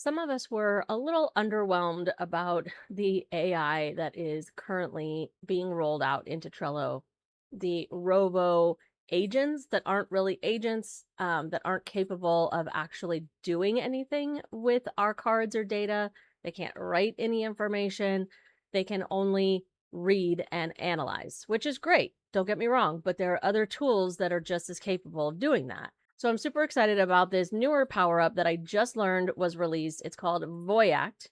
Some of us were a little underwhelmed about the AI that is currently being rolled out into Trello. The robo agents that aren't really agents, that aren't capable of actually doing anything with our cards or data. They can't write any information. They can only read and analyze, which is great. Don't get me wrong, but there are other tools that are just as capable of doing that. So I'm super excited about this newer power up that I just learned was released. It's called Voiact.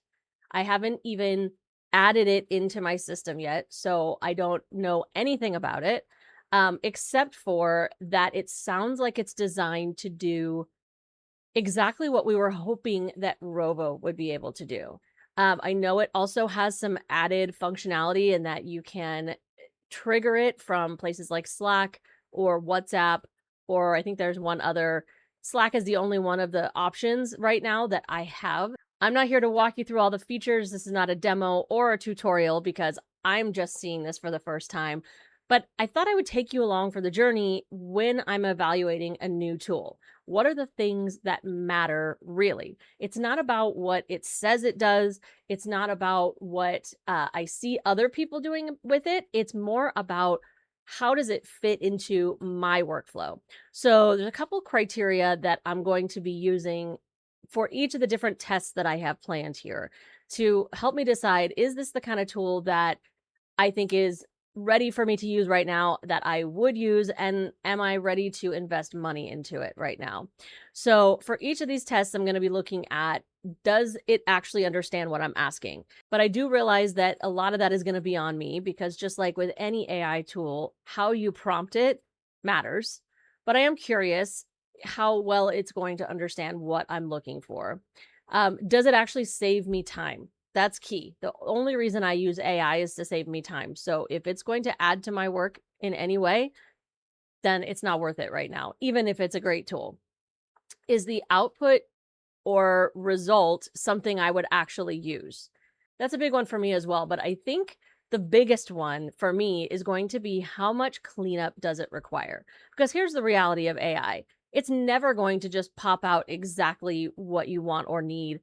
I haven't even added it into my system yet, so I don't know anything about it, except for that it sounds like it's designed to do exactly what we were hoping that Rovo would be able to do. I know it also has some added functionality in that you can trigger it from places like Slack or WhatsApp, or I think there's one other. Slack is the only one of the options right now that I have. I'm not here to walk you through all the features. This is not a demo or a tutorial because I'm just seeing this for the first time. But I thought I would take you along for the journey when I'm evaluating a new tool. What are the things that matter really? It's not about what it says it does. It's not about what I see other people doing with it. It's more about how does it fit into my workflow. So there's a couple criteria that I'm going to be using for each of the different tests that I have planned here to help me decide, is this the kind of tool that I think is ready for me to use right now that I would use, and am I ready to invest money into it right now? So for each of these tests, I'm going to be looking at, does it actually understand what I'm asking? But I do realize that a lot of that is going to be on me because just like with any AI tool, how you prompt it matters. But I am curious how well it's going to understand what I'm looking for. Does it actually save me time? That's key. The only reason I use AI is to save me time. So if it's going to add to my work in any way, then it's not worth it right now, even if it's a great tool. Is the output or result something I would actually use? That's a big one for me as well. But I think the biggest one for me is going to be, how much cleanup does it require? Because here's the reality of AI. It's never going to just pop out exactly what you want or need.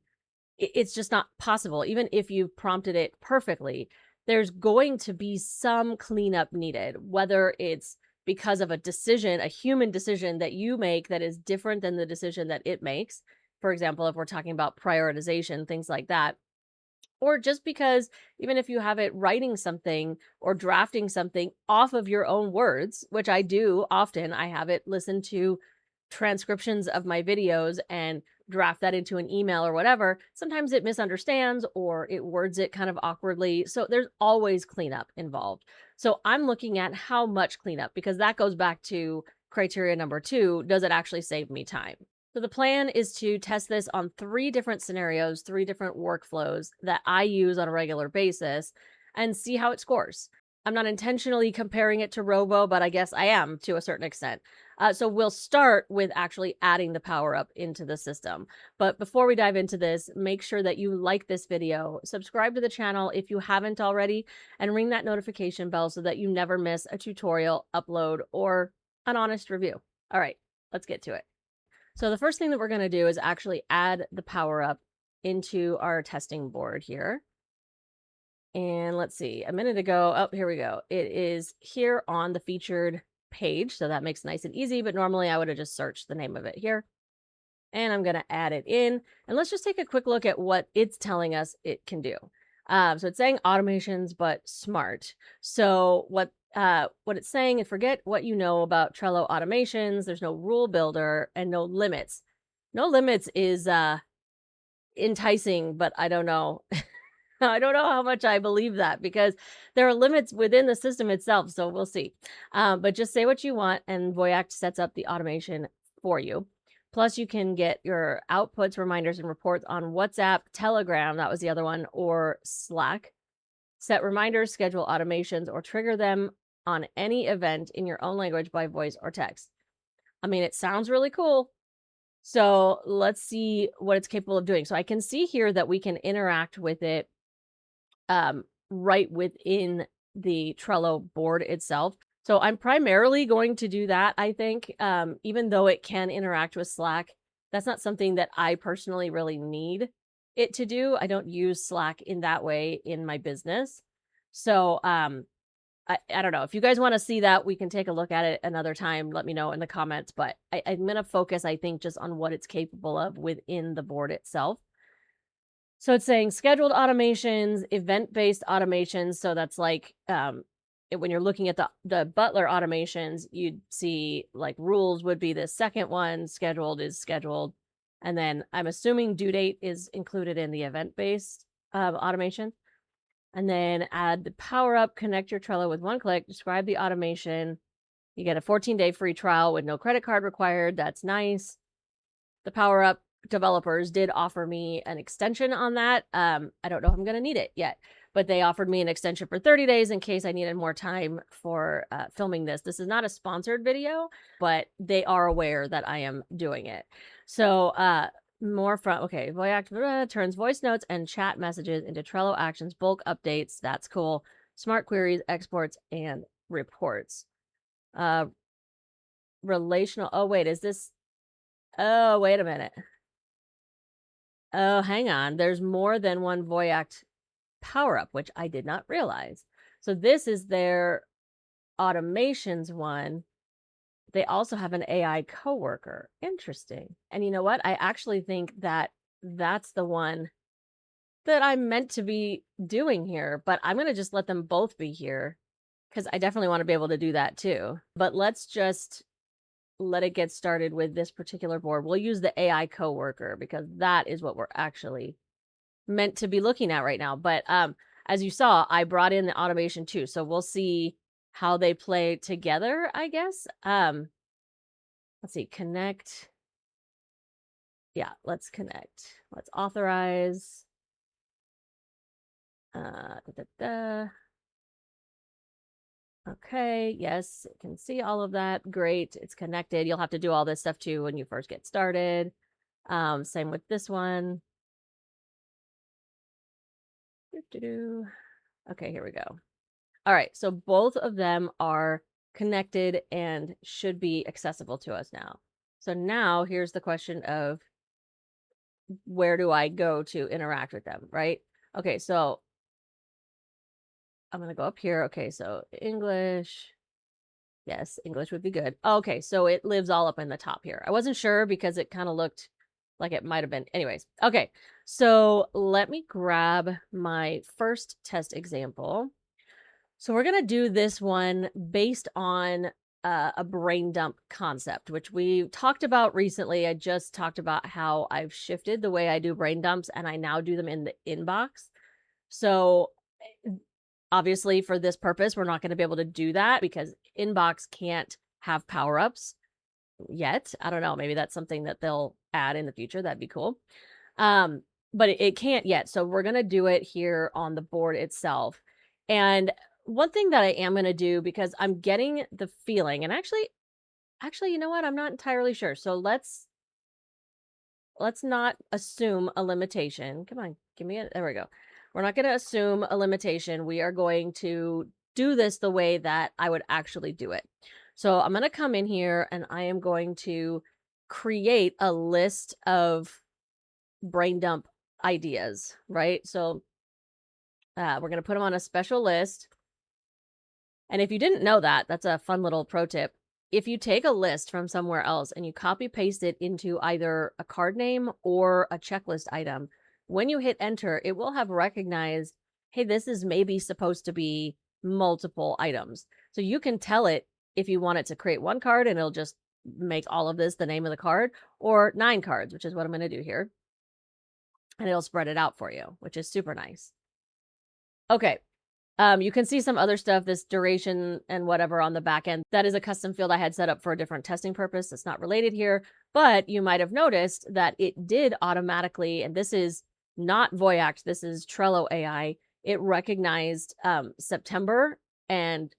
It's just not possible. Even if you've prompted it perfectly, there's going to be some cleanup needed, whether it's because of a decision, a human decision that you make that is different than the decision that it makes. For example, if we're talking about prioritization, things like that, or just because even if you have it writing something or drafting something off of your own words, which I do often, I have it listen to transcriptions of my videos and draft that into an email or whatever. Sometimes it misunderstands or it words it kind of awkwardly. So there's always cleanup involved. So I'm looking at how much cleanup, because that goes back to criteria number two. Does it actually save me time? So the plan is to test this on three different scenarios, three different workflows that I use on a regular basis and see how it scores. I'm not intentionally comparing it to Robo, but I guess I am to a certain extent. So we'll start with actually adding the power up into the system. But before we dive into this, make sure that you like this video, subscribe to the channel if you haven't already, and ring that notification bell so that you never miss a tutorial, upload, or an honest review. All right, let's get to it. So the first thing that we're going to do is actually add the power up into our testing board here. And let's see, a minute ago, oh, here we go. It is here on the featured page. So that makes it nice and easy, but normally I would have just searched the name of it here. And I'm going to add it in. And let's just take a quick look at what it's telling us it can do. So it's saying automations, but smart. So what it's saying, and forget what you know about Trello automations. There's no rule builder and no limits. No limits is enticing, but I don't know. I don't know how much I believe that, because there are limits within the system itself. So we'll see. But just say what you want, and Voiact sets up the automation for you. Plus, you can get your outputs, reminders, and reports on WhatsApp, Telegram, that was the other one, or Slack. Set reminders, schedule automations, or trigger them on any event in your own language by voice or text. I mean, it sounds really cool. So let's see what it's capable of doing. So I can see here that we can interact with it right within the Trello board itself. So I'm primarily going to do that, I think, even though it can interact with Slack. That's not something that I personally really need. it to do. I don't use Slack in that way in my business. So, I don't know. If you guys want to see that, we can take a look at it another time. Let me know in the comments. But I'm going to focus, I think, just on what it's capable of within the board itself. So it's saying scheduled automations, event-based automations. So that's like when you're looking at the Butler automations, you'd see like rules would be the second one, scheduled is scheduled. And then I'm assuming due date is included in the event-based automation. And then add the Power-Up, connect your Trello with one click, describe the automation. You get a 14-day free trial with no credit card required. That's nice. The Power-Up developers did offer me an extension on that. I don't know if I'm going to need it yet, but they offered me an extension for 30 days in case I needed more time for filming this. This is not a sponsored video, but they are aware that I am doing it. So, more from, okay, Voiact turns voice notes and chat messages into Trello actions, bulk updates. That's cool. Smart queries, exports, and reports. Relational. Oh, wait, is this? Oh, wait a minute. Oh, hang on. There's more than one Voiact Power-Up, which I did not realize. So this is their automations one. They also have an AI coworker. Interesting. And you know what? I actually think that that's the one that I'm meant to be doing here, but I'm going to just let them both be here because I definitely want to be able to do that too. But let's just let it get started with this particular board. We'll use the AI coworker because that is what we're actually meant to be looking at right now. But as you saw, I brought in the automation too. So we'll see how they play together, I guess. Let's see, connect. Yeah, let's connect. Let's authorize. Okay, yes, it can see all of that. Great, it's connected. You'll have to do all this stuff too when you first get started. Same with this one. Okay, here we go. All right, so both of them are connected and should be accessible to us now. So now here's the question of where do I go to interact with them, right? Okay, so I'm going to go up here. Okay, so English. Yes, English would be good. Okay, so it lives all up in the top here. I wasn't sure because it kind of looked like it might have been. Anyways, okay, so let me grab my first test example. So we're going to do this one based on a brain dump concept, which we talked about recently. I just talked about how I've shifted the way I do brain dumps and I now do them in the inbox. So obviously for this purpose, we're not going to be able to do that because inbox can't have power-ups yet. I don't know. Maybe that's something that they'll add in the future. That'd be cool. But it can't yet. So we're going to do it here on the board itself. And one thing that I am going to do, because I'm getting the feeling, and actually, you know what? I'm not entirely sure. So let's not assume a limitation. Come on, give me there we go. We're not going to assume a limitation. We are going to do this the way that I would actually do it. So I'm going to come in here and I am going to create a list of brain dump ideas, right? So we're going to put them on a special list. And if you didn't know that, that's a fun little pro tip. If you take a list from somewhere else and you copy paste it into either a card name or a checklist item, when you hit enter, it will have recognized, hey, this is maybe supposed to be multiple items. So you can tell it if you want it to create one card and it'll just make all of this the name of the card, or 9 cards, which is what I'm going to do here. And it'll spread it out for you, which is super nice. Okay. You can see some other stuff, this duration and whatever on the back end. That is a custom field I had set up for a different testing purpose. It's not related here, but you might have noticed that it did automatically, and this is not Voiact, this is Trello AI. It recognized September and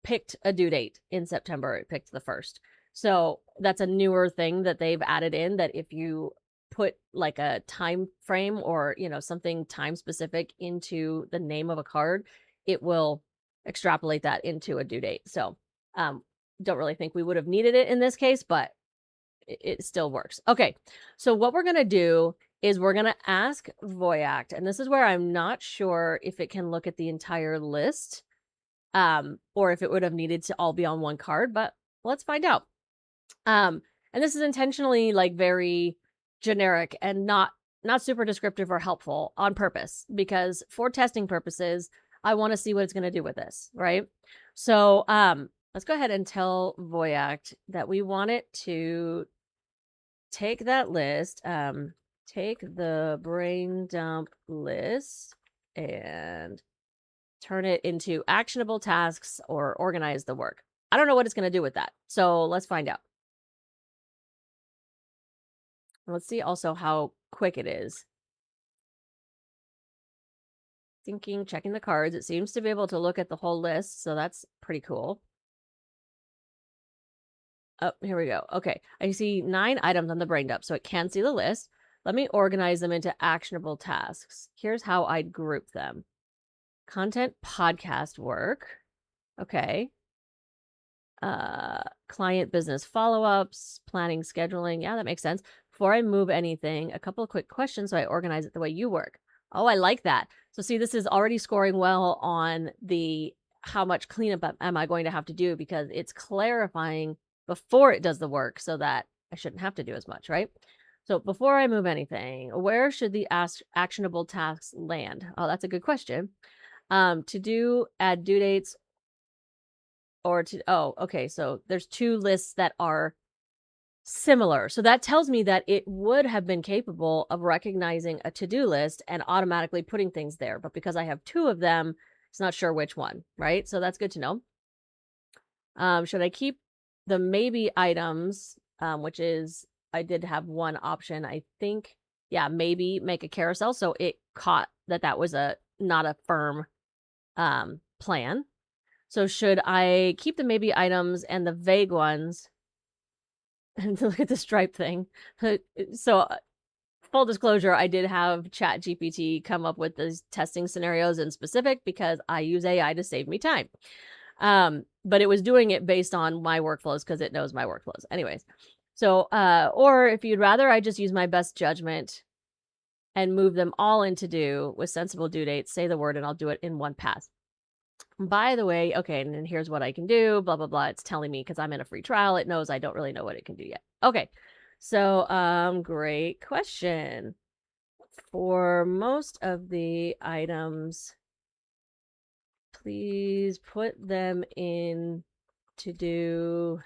picked a due date in September. It picked the 1st. So that's a newer thing that they've added in, that if you put like a time frame or, you know, something time specific into the name of a card, it will extrapolate that into a due date. So don't really think we would have needed it in this case, but it still works. Okay, so what we're going to do is we're going to ask Voiact, and this is where I'm not sure if it can look at the entire list, or if it would have needed to all be on one card, but let's find out. And this is intentionally like very generic and not super descriptive or helpful on purpose, because for testing purposes, I want to see what it's going to do with this, right? So let's go ahead and tell Voiact that we want it to take that list, take the brain dump list and turn it into actionable tasks or organize the work. I don't know what it's going to do with that. So let's find out. Let's see also how quick it is. Thinking, checking the cards. It seems to be able to look at the whole list, so that's pretty cool. Oh, here we go. Okay, I see 9 items on the brain dump, so it can see the list. Let me organize them into actionable tasks. Here's how I'd group them. Content, podcast work. Okay. Client business follow-ups, planning, scheduling. Yeah, that makes sense. Before I move anything, a couple of quick questions so I organize it the way you work. Oh, I like that. So see, this is already scoring well on the how much cleanup am I going to have to do, because it's clarifying before it does the work so that I shouldn't have to do as much, right? So before I move anything, where should the actionable tasks land? Oh, that's a good question. To do, add due dates, or to, oh, okay. So there's 2 lists that are similar. So that tells me that it would have been capable of recognizing a to-do list and automatically putting things there. But because I have 2 of them, it's not sure which one, right? So that's good to know. Should I keep the maybe items, which is, I did have one option, I think. Yeah, maybe make a carousel. So it caught that that was not a firm plan. So should I keep the maybe items and the vague ones? And look at the stripe thing. So full disclosure, I did have ChatGPT come up with these testing scenarios in specific because I use AI to save me time. But it was doing it based on my workflows because it knows my workflows. Anyways, so or if you'd rather, I just use my best judgment and move them all into do with sensible due dates, say the word, and I'll do it in one pass. By the way, okay, and then here's what I can do, blah, blah, blah. It's telling me because I'm in a free trial. It knows I don't really know what it can do yet. Okay, so great question. For most of the items, please put them in to do,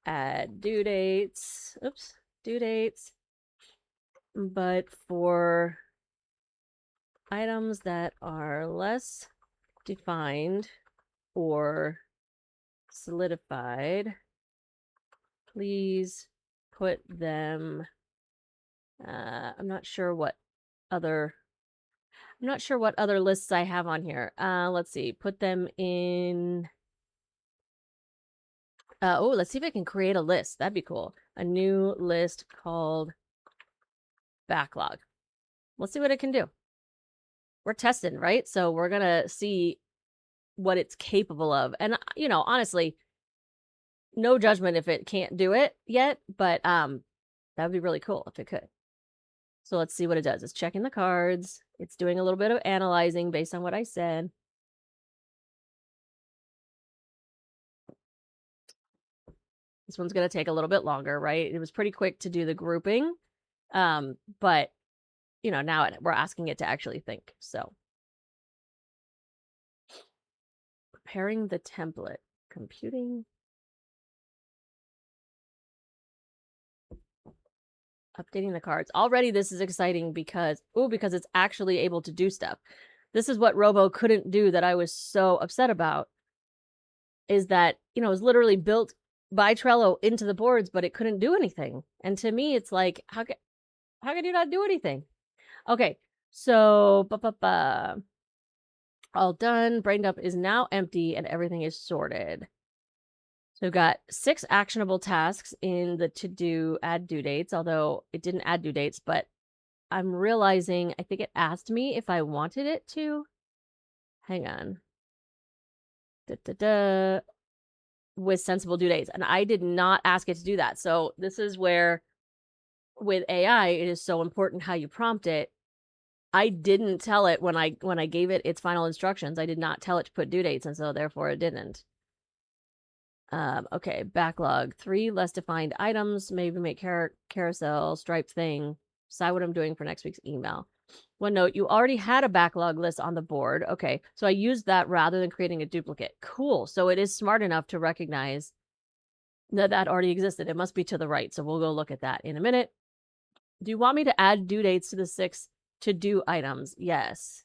add due dates. Oops, due dates. But for items that are less defined or solidified, please put them, I'm not sure what other lists I have on here. Let's see, put them in, oh, let's see if I can create a list. That'd be cool. A new list called backlog. Let's see what it can do. We're testing, right? So we're gonna see what it's capable of. And you know, honestly, no judgment if it can't do it yet, but that would be really cool if it could. So let's see what it does. It's checking the cards. It's doing a little bit of analyzing based on what I said. This one's going to take a little bit longer, right? It was pretty quick to do the grouping. But you know, now we're asking it to actually think. So preparing the template, computing, updating the cards. Already this is exciting because it's actually able to do stuff. This is what Robo couldn't do that I was so upset about, is that, you know, it was literally built by Trello into the boards, but it couldn't do anything. And to me, it's like, how can you not do anything? Okay, so all done. Brain dump is now empty and everything is sorted. So we've got 6 actionable tasks in the to-do add due dates, although it didn't add due dates, but I'm realizing, I think it asked me if I wanted it to. Hang on. With sensible due dates. And I did not ask it to do that. So this is where with AI, it is so important how you prompt it. I didn't tell it when I gave it its final instructions. I did not tell it to put due dates, and so therefore it didn't. Okay, backlog. 3 less defined items, maybe make carousel, stripe thing. Decide what I'm doing for next week's email. One note, you already had a backlog list on the board. Okay, so I used that rather than creating a duplicate. Cool. So it is smart enough to recognize that that already existed. It must be to the right. So we'll go look at that in a minute. Do you want me to add due dates to the 6 to-do items? Yes.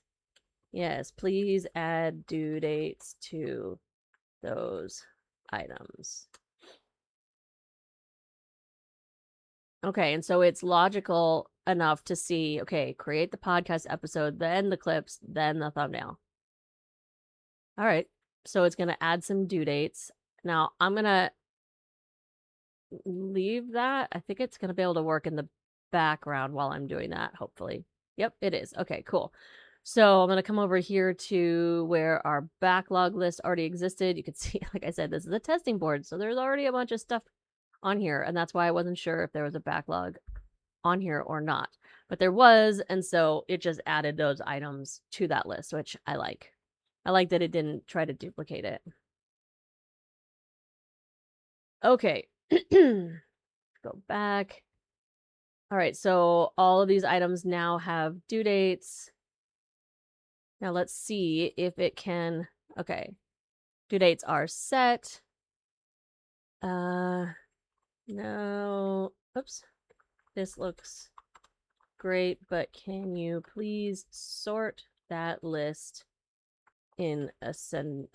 Yes, please add due dates to those items. Okay, and so it's logical enough to see, okay, create the podcast episode, then the clips, then the thumbnail. All right, so it's going to add some due dates. Now, I'm going to leave that. I think it's going to be able to work in the background while I'm doing that, hopefully. Yep, it is. Okay, cool. So I'm going to come over here to where our backlog list already existed. You can see, like I said, this is a testing board. So there's already a bunch of stuff on here. And that's why I wasn't sure if there was a backlog on here or not. But there was. And so it just added those items to that list, which I like. I like that it didn't try to duplicate it. Okay. Go back. All right, so all of these items now have due dates. Now let's see if it can, okay. Due dates are set. No, oops. This looks great, but can you please sort that list in ascending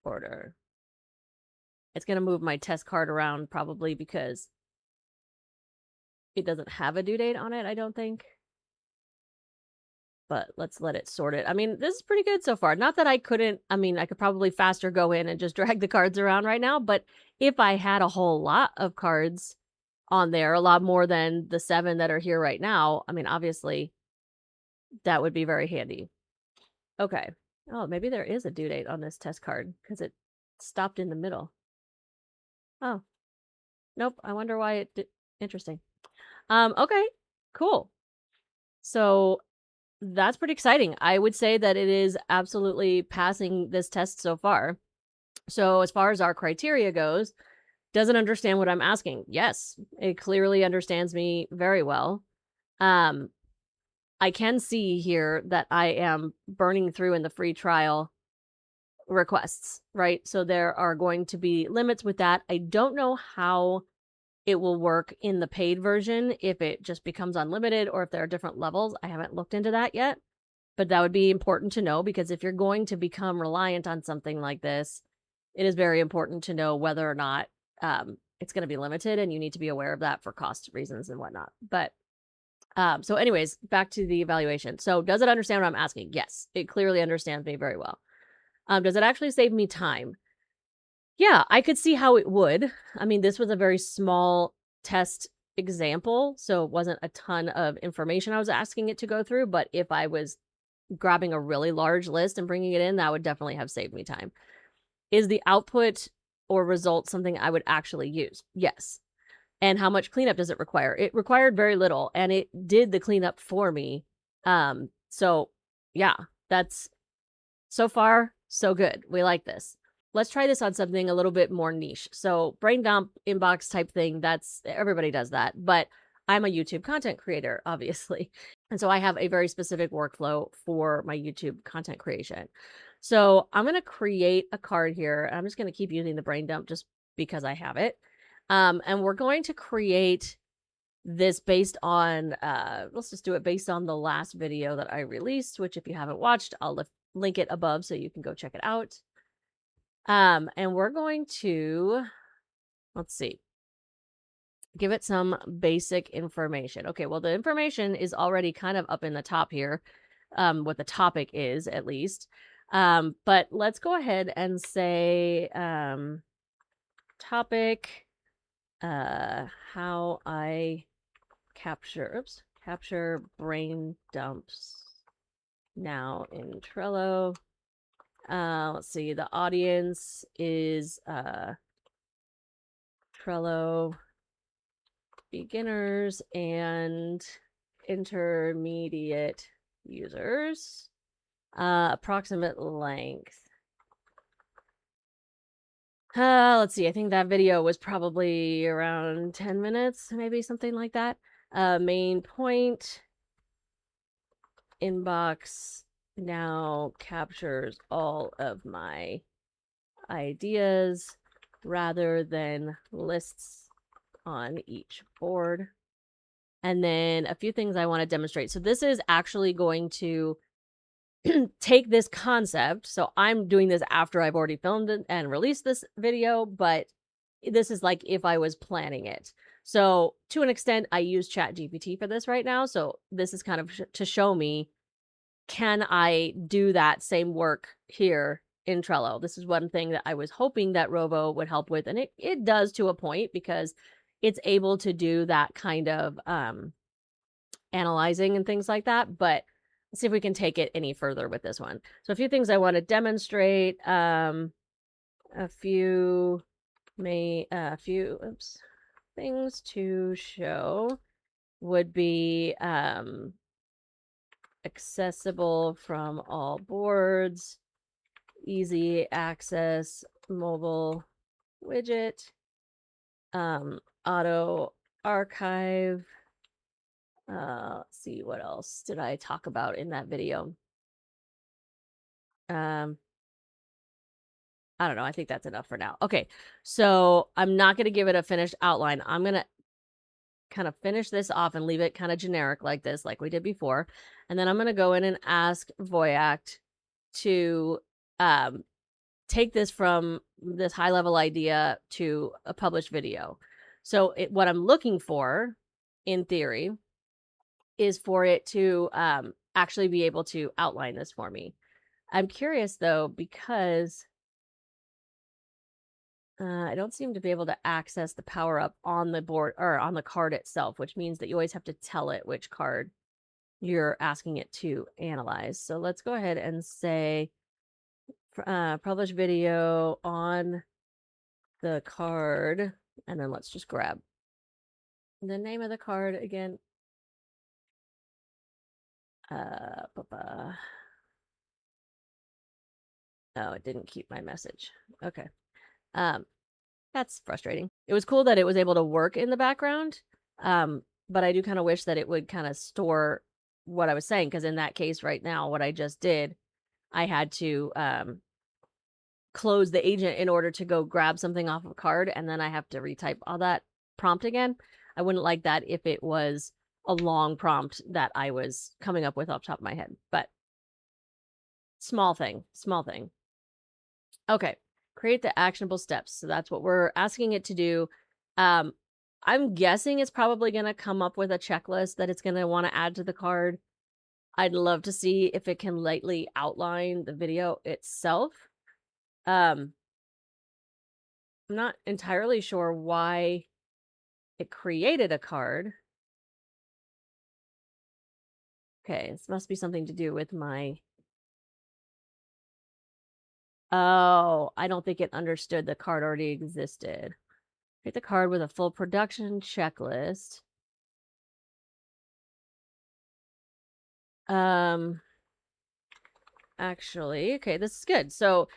order? It's going to move my test card around probably because it doesn't have a due date on it, I don't think. But let's let it sort it. I mean, this is pretty good so far. Not that I couldn't, I mean, I could probably faster go in and just drag the cards around right now. But if I had a whole lot of cards on there, a lot more than the 7 that are here right now, I mean, obviously, that would be very handy. Okay. Oh, maybe there is a due date on this test card because it stopped in the middle. Oh, nope. I wonder why it did. Interesting. Okay, cool. So that's pretty exciting. I would say that it is absolutely passing this test so far. So as far as our criteria goes, does it understand what I'm asking? Yes, it clearly understands me very well. I can see here that I am burning through in the free trial requests, right? So there are going to be limits with that. I don't know how it will work in the paid version, if it just becomes unlimited or if there are different levels. I haven't looked into that yet, but that would be important to know because if you're going to become reliant on something like this, it is very important to know whether or not it's going to be limited, and you need to be aware of that for cost reasons and whatnot. But so anyways, back to the evaluation. So does it understand what I'm asking? Yes, it clearly understands me very well. Does it actually save me time? Yeah, I could see how it would. I mean, this was a very small test example, so it wasn't a ton of information I was asking it to go through, but if I was grabbing a really large list and bringing it in, that would definitely have saved me time. Is the output or result something I would actually use? Yes. And how much cleanup does it require? It required very little, and it did the cleanup for me. So yeah, that's so far so good. We like this. Let's try this on something a little bit more niche. So brain dump inbox type thing, that's everybody does that, but I'm a YouTube content creator, obviously. And so I have a very specific workflow for my YouTube content creation. So I'm going to create a card here. I'm just going to keep using the brain dump just because I have it. And we're going to create this based on, let's just do it based on the last video that I released, which if you haven't watched, I'll link it above so you can go check it out. And we're going to, let's see, give it some basic information. Okay, well, the information is already kind of up in the top here, what the topic is at least. But let's go ahead and say topic, how I capture brain dumps now in Trello. Let's see, the audience is Trello beginners and intermediate users. Approximate length. Let's see. I think that video was probably around 10 minutes, maybe something like that. Main point. Inbox now captures all of my ideas rather than lists on each board. And then a few things I want to demonstrate. So this is actually going to take this concept. So I'm doing this after I've already filmed it and released this video, but this is like if I was planning it. So to an extent, I use ChatGPT for this right now. So this is kind of to show me, can I do that same work here in Trello? This is one thing that I was hoping that Rovo would help with. And it does to a point, because it's able to do that kind of analyzing and things like that. But let's see if we can take it any further with this one. So a few things I want to demonstrate. A few things to show would be accessible from all boards, easy access, mobile widget, auto archive. Let's see, what else did I talk about in that video? I don't know. I think that's enough for now. Okay, so I'm not going to give it a finished outline. I'm going to kind of finish this off and leave it kind of generic like this, like we did before. And then I'm going to go in and ask Voiact to take this from this high level idea to a published video. So what I'm looking for, in theory, is for it to actually be able to outline this for me. I'm curious though, because I don't seem to be able to access the power-up on the board or on the card itself, which means that you always have to tell it which card you're asking it to analyze. So let's go ahead and say publish video on the card, and then let's just grab the name of the card again. Oh, it didn't keep my message. Okay. That's frustrating. It was cool that it was able to work in the background. But I do kind of wish that it would kind of store what I was saying, because in that case right now, what I just did, I had to close the agent in order to go grab something off of a card, and then I have to retype all that prompt again. I wouldn't like that if it was a long prompt that I was coming up with off the top of my head, but small thing. Okay, create the actionable steps. So that's what we're asking it to do. I'm guessing it's probably going to come up with a checklist that it's going to want to add to the card. I'd love to see if it can lightly outline the video itself. I'm not entirely sure why it created a card. Okay, this must be something to do with my... Oh, I don't think it understood the card already existed. Create the card with a full production checklist. Actually, okay, this is good. So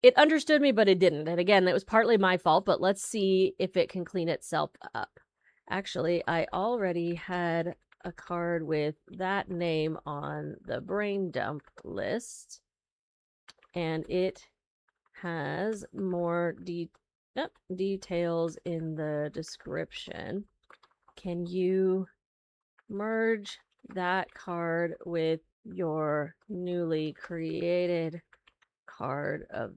it understood me, but it didn't. And again, that was partly my fault, but let's see if it can clean itself up. Actually, I already had a card with that name on the brain dump list, and it has more details in the description. Can you merge that card with your newly created card of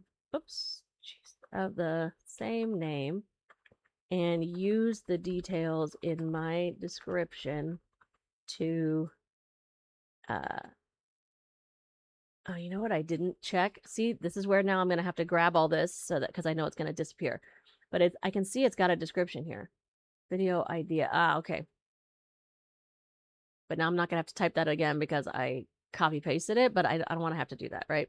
the same name and use the details in my description to oh, you know what I didn't check? See, this is where now I'm going to have to grab all this so that, because I know it's going to disappear. But I can see it's got a description here. Video idea. Okay. But now I'm not going to have to type that again because I copy pasted it, but I don't want to have to do that, right?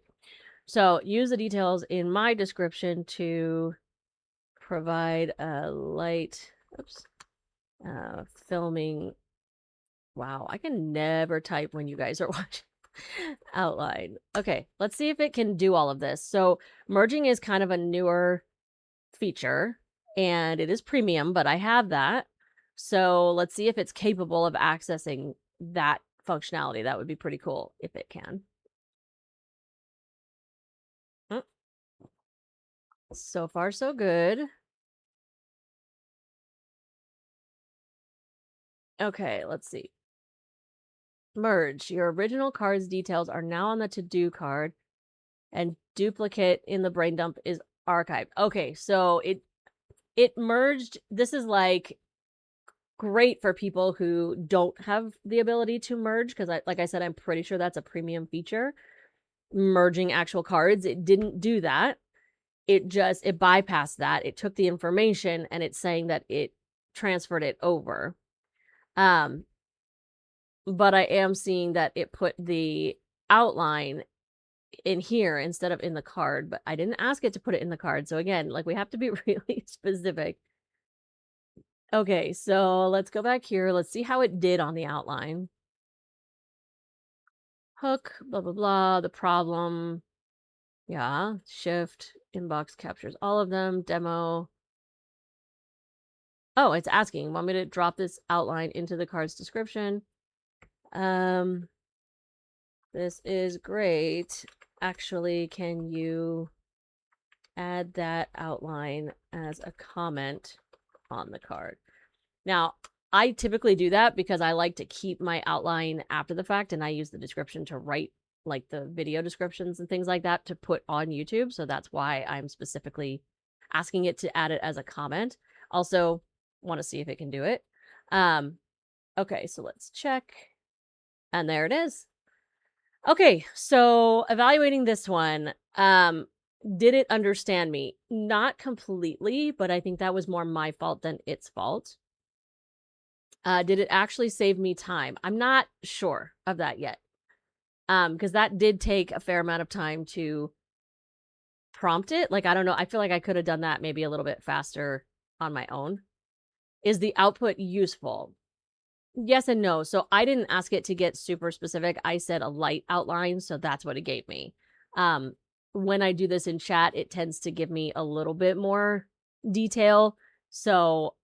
So use the details in my description to provide a light Filming. Wow, I can never type when you guys are watching. Outline. Okay, let's see if it can do all of this. So merging is kind of a newer feature and it is premium, but I have that. So let's see if it's capable of accessing that functionality. That would be pretty cool if it can. Mm, So far, so good. Okay, let's see. Merge. Your original card's details are now on the to-do card and duplicate in the brain dump is archived. Okay, so it merged. This is like great for people who don't have the ability to merge because like I said, I'm pretty sure that's a premium feature. Merging actual cards. It didn't do that. It bypassed that. It took the information and it's saying that it transferred it over. But I am seeing that it put the outline in here instead of in the card, but I didn't ask it to put it in the card. So again, like we have to be really specific. Okay, so let's go back here. Let's see how it did on the outline. Hook, blah, blah, blah, the problem. Yeah, shift, inbox captures all of them, demo. Oh, it's asking, want me to drop this outline into the card's description? This is great. Actually, can you add that outline as a comment on the card? Now, I typically do that because I like to keep my outline after the fact, and I use the description to write like the video descriptions and things like that to put on YouTube. So that's why I'm specifically asking it to add it as a comment. Also, want to see if it can do it. Okay, so let's check. And there it is. Okay, so evaluating this one, did it understand me? Not completely, but I think that was more my fault than its fault. Did it actually save me time? I'm not sure of that yet. Because that did take a fair amount of time to prompt it. Like, I don't know. I feel like I could have done that maybe a little bit faster on my own. Is the output useful? Yes and no. So I didn't ask it to get super specific. I said a light outline, so that's what it gave me. When I do this in chat, it tends to give me a little bit more detail. So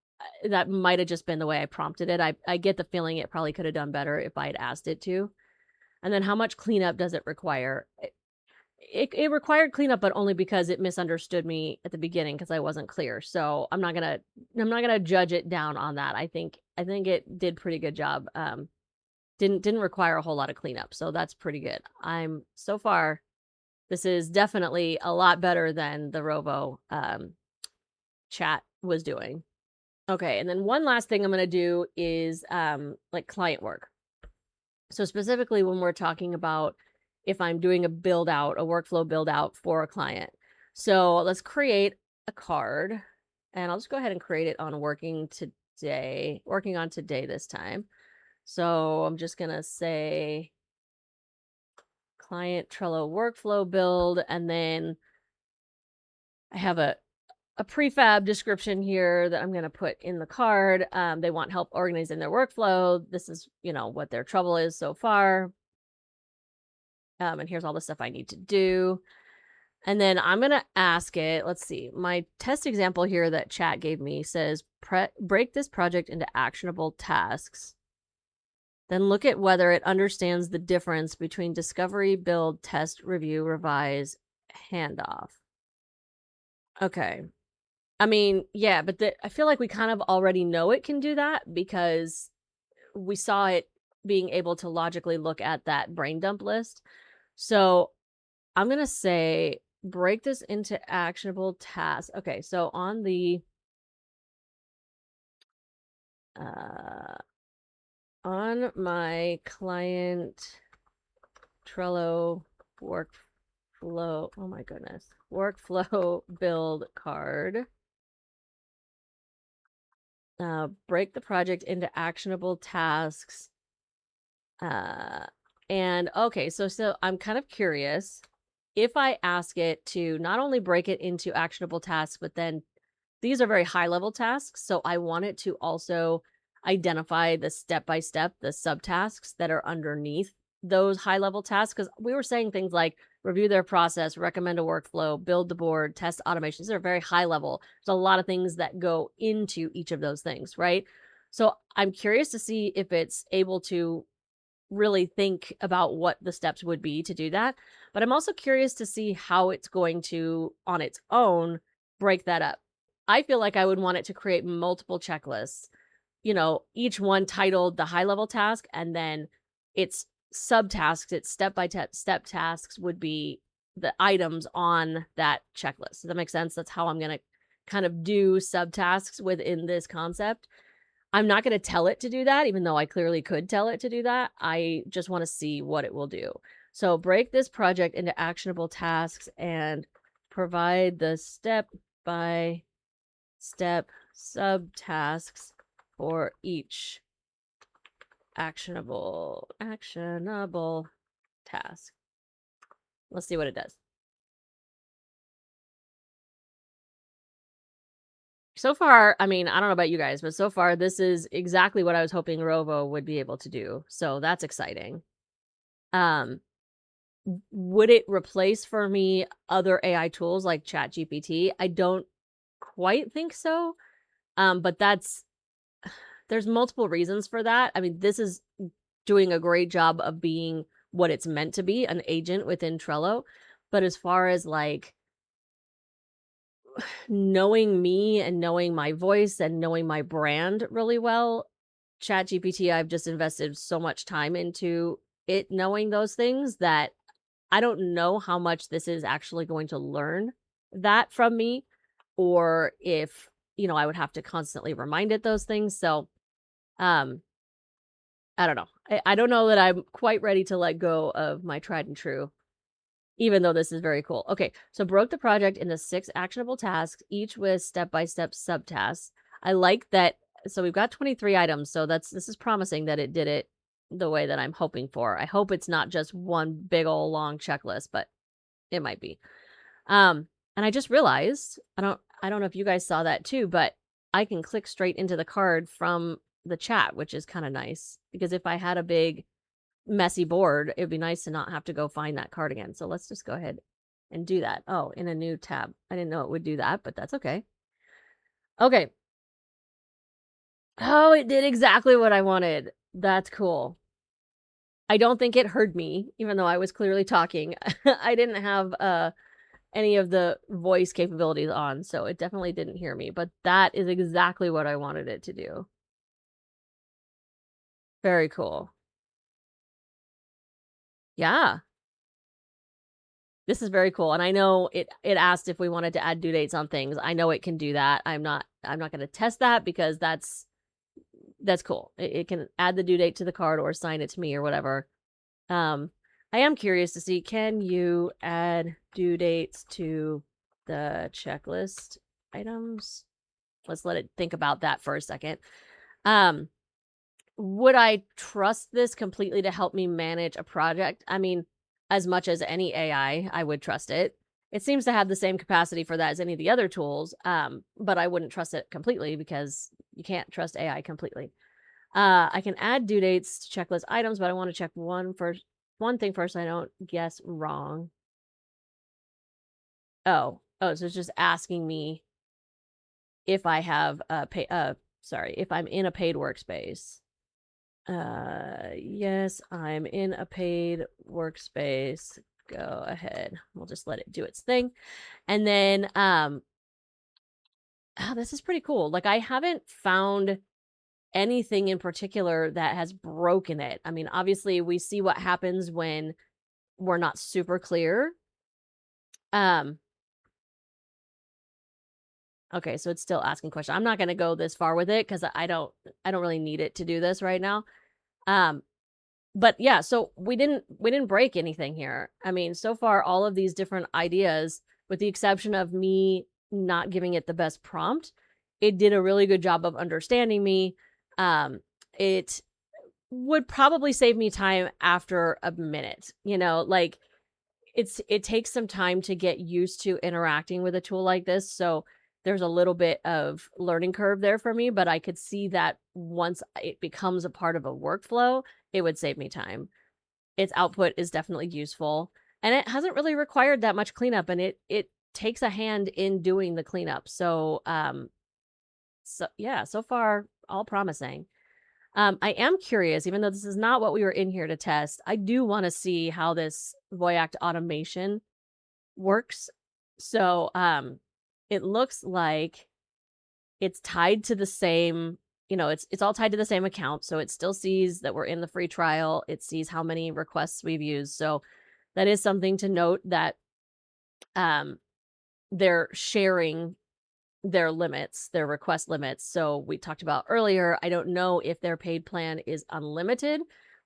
that might have just been the way I prompted it. I get the feeling it probably could have done better if I had asked it to. And then how much cleanup does it require? It required cleanup, but only because it misunderstood me at the beginning because I wasn't clear. So I'm not gonna judge it down on that. I think it did pretty good job. Didn't require a whole lot of cleanup, so that's pretty good. So far, this is definitely a lot better than the Rovo chat was doing. Okay, and then one last thing I'm gonna do is like client work. So specifically when we're talking about if I'm doing a build out, a workflow build out for a client. So let's create a card and I'll just go ahead and create it on working on today this time. So I'm just going to say client Trello workflow build, and then I have a prefab description here that I'm going to put in the card. They want help organizing their workflow. This is, what their trouble is so far. And here's all the stuff I need to do. And then I'm going to ask it, let's see, my test example here that chat gave me says, break this project into actionable tasks. Then look at whether it understands the difference between discovery, build, test, review, revise, handoff. Okay. I mean, yeah, but I feel like we kind of already know it can do that because we saw it being able to logically look at that brain dump list. So I'm going to say break this into actionable tasks. Okay, so on the on my client Trello workflow, oh my goodness, workflow build card. Break the project into actionable tasks. And okay, so I'm kind of curious if I ask it to not only break it into actionable tasks, but then these are very high level tasks. So I want it to also identify the step-by-step, the subtasks that are underneath those high-level tasks. Because we were saying things like review their process, recommend a workflow, build the board, test automations. These are very high level. There's a lot of things that go into each of those things, right? So I'm curious to see if it's able to really think about what the steps would be to do that. But I'm also curious to see how it's going to, on its own, break that up. I feel like I would want it to create multiple checklists, each one titled the high level task, and then its subtasks, its step tasks would be the items on that checklist. Does that make sense? That's how I'm going to kind of do subtasks within this concept. I'm not going to tell it to do that, even though I clearly could tell it to do that. I just want to see what it will do. So break this project into actionable tasks and provide the step by step subtasks for each actionable task. Let's see what it does. So far, I mean, I don't know about you guys, but so far this is exactly what I was hoping Rovo would be able to do. So that's exciting. Would it replace for me other AI tools like ChatGPT? I don't quite think so. But there's multiple reasons for that. I mean, this is doing a great job of being what it's meant to be, an agent within Trello. But as far as like knowing me and knowing my voice and knowing my brand really well, ChatGPT, I've just invested so much time into it knowing those things that I don't know how much this is actually going to learn that from me, or if, I would have to constantly remind it those things. So, um, I don't know. I don't know that I'm quite ready to let go of my tried and true, even though this is very cool. Okay, so broke the project into 6 actionable tasks, each with step-by-step subtasks. I like that. So we've got 23 items. So this is promising that it did it the way that I'm hoping for. I hope it's not just one big old long checklist, but it might be. And I just realized, I don't know if you guys saw that too, but I can click straight into the card from the chat, which is kind of nice, because if I had a big messy board, it'd be nice to not have to go find that card again. So let's just go ahead and do that. Oh, in a new tab. I didn't know it would do that, but that's okay. Okay. Oh, it did exactly what I wanted. That's cool. I don't think it heard me, even though I was clearly talking. I didn't have any of the voice capabilities on, so it definitely didn't hear me, but that is exactly what I wanted it to do. Very cool. Yeah. This is very cool, and I know it asked if we wanted to add due dates on things. I know it can do that. I'm not gonna test that because that's cool. It can add the due date to the card or assign it to me or whatever. Um, I am curious to see, can you add due dates to the checklist items? Let's let it think about that for a second. Would I trust this completely to help me manage a project? I mean, as much as any AI, I would trust it. It seems to have the same capacity for that as any of the other tools, but I wouldn't trust it completely because you can't trust AI completely. I can add due dates to checklist items, but I want to check one thing first. So I don't guess wrong. Oh, so it's just asking me if I have if I'm in a paid workspace. Yes, I'm in a paid workspace. Go ahead. We'll just let it do its thing. And then, this is pretty cool. Like, I haven't found anything in particular that has broken it. I mean, obviously we see what happens when we're not super clear. Okay, so it's still asking questions. I'm not going to go this far with it because I don't really need it to do this right now. But yeah, so we didn't break anything here. I mean, so far all of these different ideas, with the exception of me not giving it the best prompt, it did a really good job of understanding me. It would probably save me time after a minute, like it takes some time to get used to interacting with a tool like this. So there's a little bit of learning curve there for me, but I could see that once it becomes a part of a workflow, it would save me time. Its output is definitely useful, and it hasn't really required that much cleanup, and it takes a hand in doing the cleanup. So yeah, so far all promising. I am curious, even though this is not what we were in here to test, I do want to see how this Voyact automation works. So it looks like it's tied to the same, it's all tied to the same account. So it still sees that we're in the free trial. It sees how many requests we've used. So that is something to note, that um they're sharing their limits, their request limits. So we talked about earlier, I don't know if their paid plan is unlimited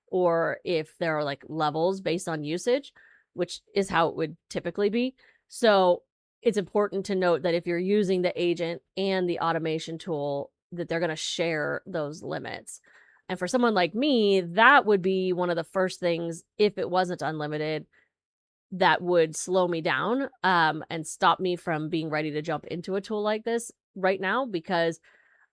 or if there are like levels based on usage, which is how it would typically be. So it's important to note that if you're using the agent and the automation tool, that they're going to share those limits. And for someone like me, that would be one of the first things, if it wasn't unlimited, that would slow me down, and stop me from being ready to jump into a tool like this right now, because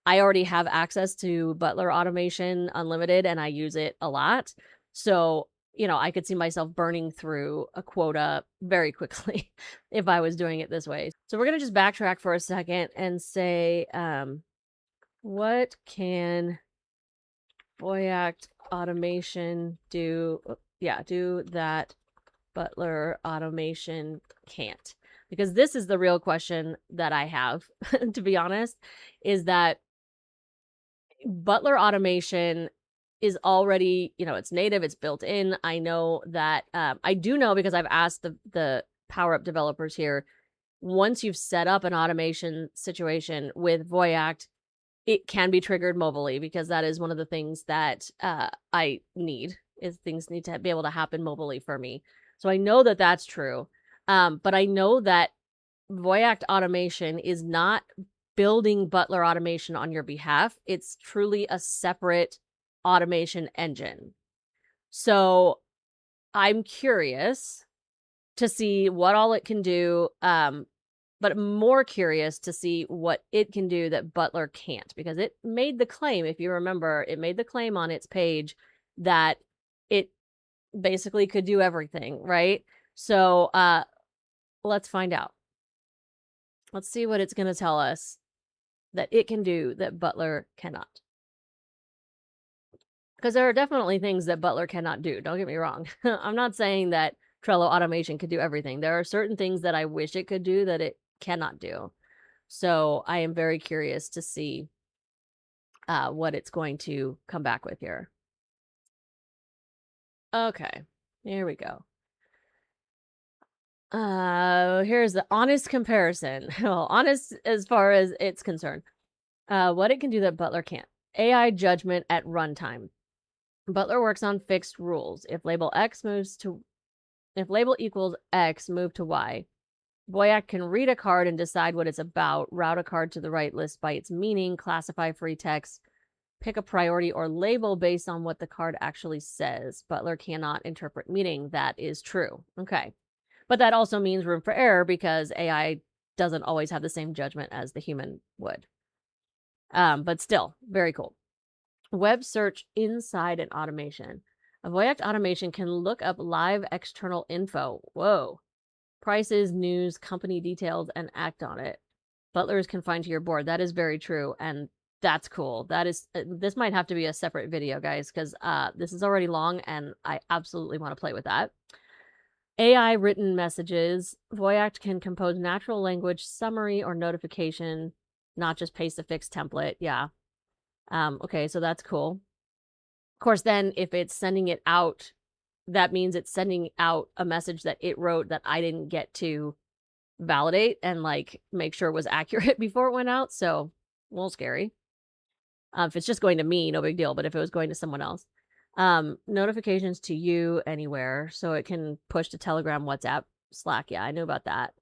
I already have access to Butler Automation Unlimited and I use it a lot. So, I could see myself burning through a quota very quickly if I was doing it this way. So we're going to just backtrack for a second and say, what can Voyact Automation do? Yeah, do that Butler Automation can't. Because this is the real question that I have, to be honest, is that Butler Automation is already, it's native, it's built in. I know that, I do know, because I've asked the Power-Up developers here, once you've set up an automation situation with Voyact, it can be triggered mobilely, because that is one of the things that I need, is things need to be able to happen mobilely for me. So I know that that's true. But I know that Voyact automation is not building Butler automation on your behalf. It's truly a separate automation engine. So I'm curious to see what all it can do. But more curious to see what it can do that Butler can't, because it made the claim, if you remember, it made the claim on its page that it basically could do everything, right? So let's find out. Let's see what it's going to tell us that it can do that Butler cannot. Because there are definitely things that Butler cannot do. Don't get me wrong. I'm not saying that Trello automation could do everything. There are certain things that I wish it could do that it cannot do. So I am very curious to see what it's going to come back with here. Okay, here we go. Here's the honest comparison. Well, honest as far as it's concerned. What it can do that Butler can't. AI judgment at runtime. Butler works on fixed rules. If label equals X, move to Y. Voyact can read a card and decide what it's about, route a card to the right list by its meaning, classify free text, pick a priority or label based on what the card actually says. Butler cannot interpret meaning. That is true. Okay. But that also means room for error, because AI doesn't always have the same judgment as the human would. But still, very cool. Web search inside an automation. A Voyact automation can look up live external info. Whoa. Prices, news, company details, and act on it. Butler is confined to your board. That is very true, and that's cool. That is, this might have to be a separate video, guys, because this is already long, and I absolutely want to play with that. AI written messages. Voyact can compose natural language summary or notification, not just paste a fixed template. Yeah. Okay, so that's cool. Of course, then if it's sending it out, that means it's sending out a message that it wrote that I didn't get to validate and like make sure it was accurate before it went out. So a little scary. If it's just going to me, no big deal. But if it was going to someone else, notifications to you anywhere. So it can push to Telegram, WhatsApp, Slack. Yeah, I knew about that.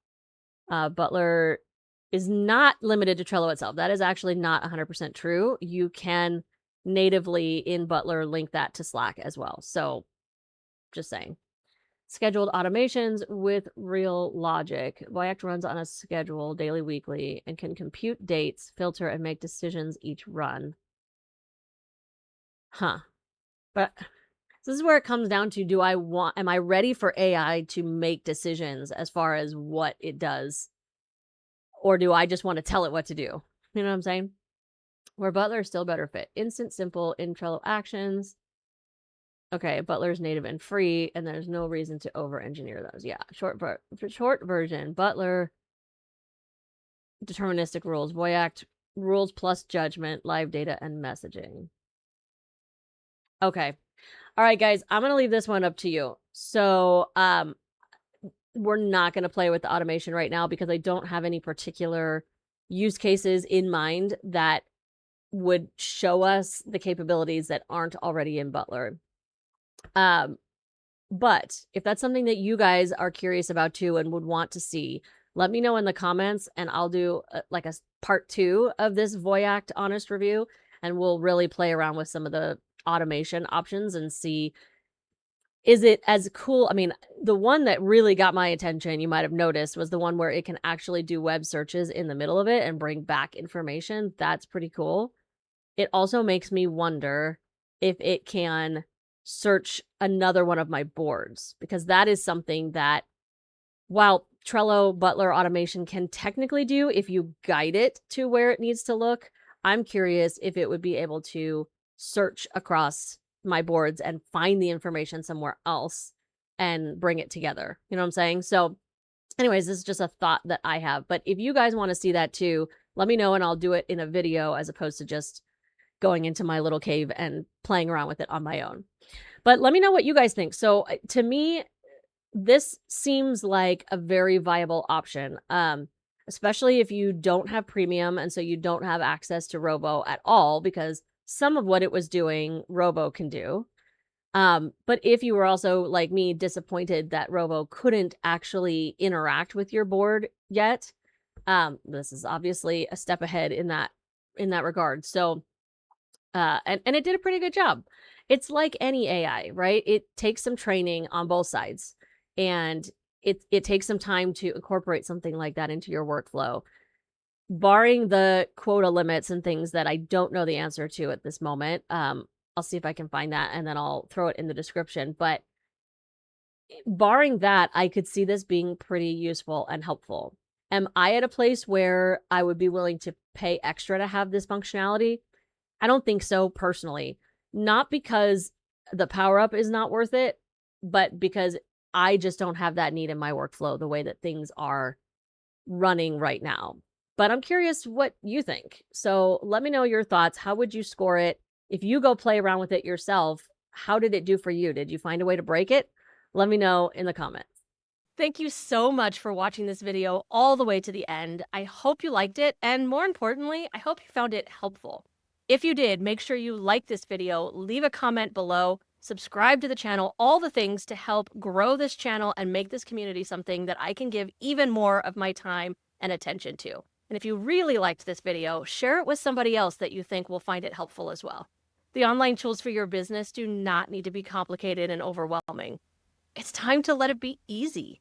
Butler is not limited to Trello itself. That is actually not 100% true. You can natively in Butler link that to Slack as well. So just saying. scheduled automations with real logic. Voiact runs on a schedule daily, weekly, and can compute dates, filter, and make decisions each run. Huh. But this is where it comes down to, am I ready for AI to make decisions as far as what it does? Or do I just want to tell it what to do? You know what I'm saying? Where Butler is still better fit. Instant, simple, in Trello actions. Okay, Butler's native and free, and there's no reason to over-engineer those. Yeah, short version. Butler, deterministic rules. Voiact, rules plus judgment, live data, and messaging. Okay. All right, guys, I'm going to leave this one up to you. So, we're not going to play with the automation right now because I don't have any particular use cases in mind that would show us the capabilities that aren't already in Butler. But if that's something that you guys are curious about too and would want to see, let me know in the comments and I'll do like a part 2 of this Voiact honest review, and we'll really play around with some of the automation options and see, is it as cool? I mean, the one that really got my attention, you might have noticed, was the one where it can actually do web searches in the middle of it and bring back information. That's pretty cool. It also makes me wonder if it can search another one of my boards, because that is something that, while Trello Butler automation can technically do if you guide it to where it needs to look, I'm curious if it would be able to search across my boards and find the information somewhere else and bring it together. You know what I'm saying? So anyways, this is just a thought that I have. But if you guys want to see that too, let me know and I'll do it in a video as opposed to just going into my little cave and playing around with it on my own. But let me know what you guys think. So to me, this seems like a very viable option, especially if you don't have premium and so you don't have access to Rovo at all, because some of what it was doing, Rovo can do. But if you were also, like me, disappointed that Rovo couldn't actually interact with your board yet, this is obviously a step ahead in that regard. So and it did a pretty good job. It's like any AI, right? It takes some training on both sides, and it takes some time to incorporate something like that into your workflow. Barring the quota limits and things that I don't know the answer to at this moment, I'll see if I can find that and then I'll throw it in the description. But barring that, I could see this being pretty useful and helpful. Am I at a place where I would be willing to pay extra to have this functionality? I don't think so, personally. Not because the power-up is not worth it, but because I just don't have that need in my workflow the way that things are running right now. But I'm curious what you think. So let me know your thoughts. How would you score it? If you go play around with it yourself, how did it do for you? Did you find a way to break it? Let me know in the comments. Thank you so much for watching this video all the way to the end. I hope you liked it, and more importantly, I hope you found it helpful. If you did, make sure you like this video, leave a comment below, subscribe to the channel, all the things to help grow this channel and make this community something that I can give even more of my time and attention to. And if you really liked this video, share it with somebody else that you think will find it helpful as well. The online tools for your business do not need to be complicated and overwhelming. It's time to let it be easy.